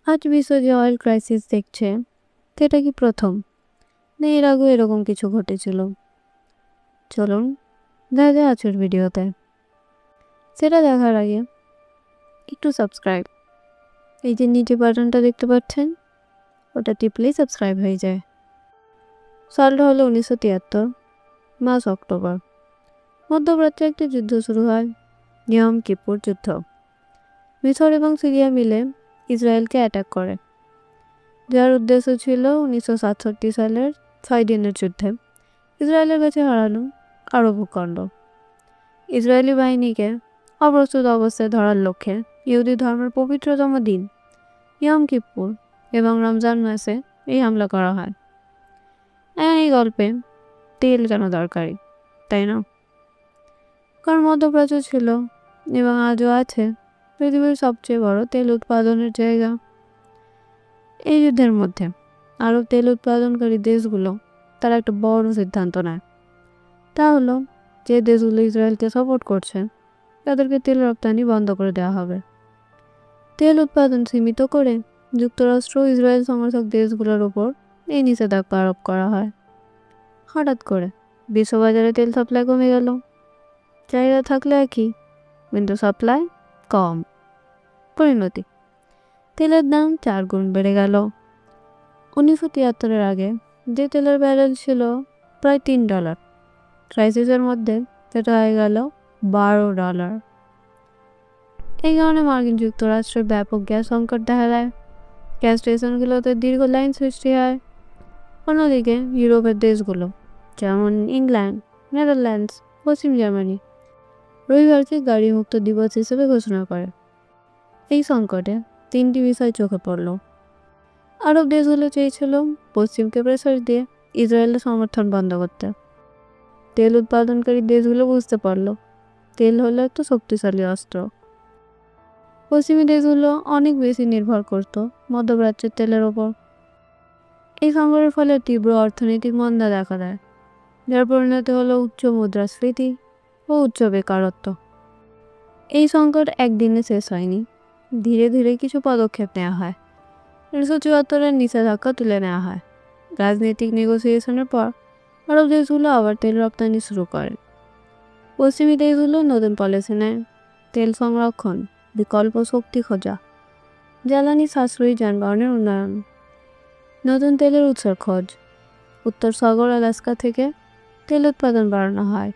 আজ বিশ্ব যে অয়েল ক্রাইসিস দেখছে সেটা কি প্রথম, না এর আগেও এরকম কিছু ঘটেছিল? চলুন দেখা যায় আজকের ভিডিওতে। সেটা দেখার আগে একটু সাবস্ক্রাইব, এই যে নিচে বাটনটা দেখতে পাচ্ছেন ওটা টিপলেই সাবস্ক্রাইব হয়ে যায়। সালটা হলো 1973 মাস অক্টোবর। মধ্যপ্রাচ্যে একটি যুদ্ধ শুরু হয়, ইয়ম কিপুর যুদ্ধ। মিসর এবং সিরিয়া মিলে ইসরায়েলকে অ্যাটাক করে, যার উদ্দেশ্য ছিল 1967 সালের 6 দিনের যুদ্ধে ইসরায়েলের কাছে হারানো আরব ভূখণ্ড। ইসরায়েলি বাহিনীকে অপ্রস্তুত অবস্থায় ধরার লক্ষ্যে ইহুদি ধর্মের পবিত্রতম দিন ইয়ম কিপুর এবং রমজান মাসে এই হামলা করা হয়। এই গল্পে তেল কেন দরকারি, তাই না? কারণ মধ্যপ্রাচ্য ছিল এবং আজও আছে পৃথিবীর সবচেয়ে বড় তেল উৎপাদনের জায়গা। এই যুদ্ধের মধ্যে আরব তেল উৎপাদনকারী দেশগুলো তারা একটা বড় সিদ্ধান্ত নেয়। তা হলো যে দেশগুলো ইসরায়েলকে সাপোর্ট করছে তাদেরকে তেল রপ্তানি বন্ধ করে দেওয়া হবে। তেল উৎপাদন সীমিত করে যুক্তরাষ্ট্র ও ইসরায়েল সমর্থক দেশগুলোর ওপর এই নিষেধাজ্ঞা আরোপ করা হয়। হঠাৎ করে বিশ্ববাজারে তেল সাপ্লাই কমে গেল। চাহিদা থাকলে একই, কিন্তু সাপ্লাই কম। পরিণতি, তেলের দাম 4 গুণ বেড়ে গেল। 1973-এর আগে যে তেলের ব্যারেল ছিল প্রায় $3, ক্রাইসিসের মধ্যে সেটা হয়ে গেল $12। এই কারণে মার্কিন যুক্তরাষ্ট্রের ব্যাপক গ্যাস সংকট দেখা দেয়। গ্যাস স্টেশনগুলোতে দীর্ঘ লাইন সৃষ্টি হয়। অন্যদিকে ইউরোপের দেশগুলো যেমন ইংল্যান্ড, নেদারল্যান্ডস, পশ্চিম জার্মানি রবিবারকে গাড়ি মুক্ত দিবস হিসেবে ঘোষণা করে। এই সংকটে 3টি বিষয় চোখে পড়ল। আরব দেশগুলো চেয়েছিল পশ্চিমকে প্রেসার দিয়ে ইসরায়েলের সমর্থন বন্ধ করতে। তেল উৎপাদনকারী দেশগুলো বুঝতে পারল তেল হলো একটা শক্তিশালী অস্ত্র। পশ্চিমী দেশগুলো অনেক বেশি নির্ভর করত মধ্যপ্রাচ্যের তেলের ওপর। এই সংকটের ফলে তীব্র অর্থনৈতিক মন্দা দেখা দেয়, যার পরিণতি হলো উচ্চ মুদ্রাস্ফীতি ও উচ্চ বেকারত্ব। এই সংকট একদিনে শেষ হয়নি, ধীরে ধীরে কিছু পদক্ষেপ নেওয়া হয়। 1974-এর নিষেধাজ্ঞা তুলে নেওয়া হয়। রাজনৈতিক নেগোসিয়েশনের পর আরব দেশগুলো আবার তেল রপ্তানি শুরু করে। পশ্চিমী দেশগুলো নতুন পলিসি নেয়, তেল সংরক্ষণ, বিকল্প শক্তি খোঁজা, জ্বালানি সাশ্রয়ী যানবাহনের উন্নয়ন, নতুন তেলের উৎসের খোঁজ। উত্তর সাগর আলাস্কা থেকে তেল উৎপাদন বাড়ানো হয়।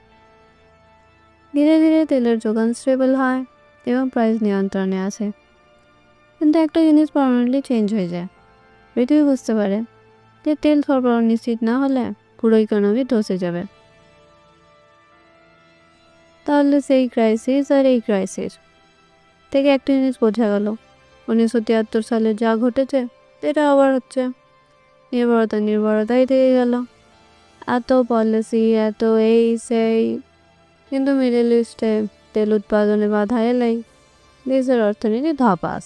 ধীরে ধীরে তেলের যোগান স্টেবল হয় এবং প্রাইস নিয়ন্ত্রণে আসে। কিন্তু একটা জিনিস পার্মানেন্টলি চেঞ্জ হয়ে যায়। পৃথিবী বুঝতে পারে যে তেল সরবরাহ নিশ্চিত না হলে পুরো ইকোনমি ধসে যাবে। তাহলে সেই ক্রাইসিস আর এই ক্রাইসিস থেকে একটা জিনিস বোঝা গেল, 1973 সালে যা ঘটেছে সেটা আবার হচ্ছে। নির্ভরতাই থেকে গেল। এত পলিসি, এত এই সেই, কিন্তু মিডল ইস্টে তেল উৎপাদনে বাধা এলেই দেশের অর্থনীতি ধপাস।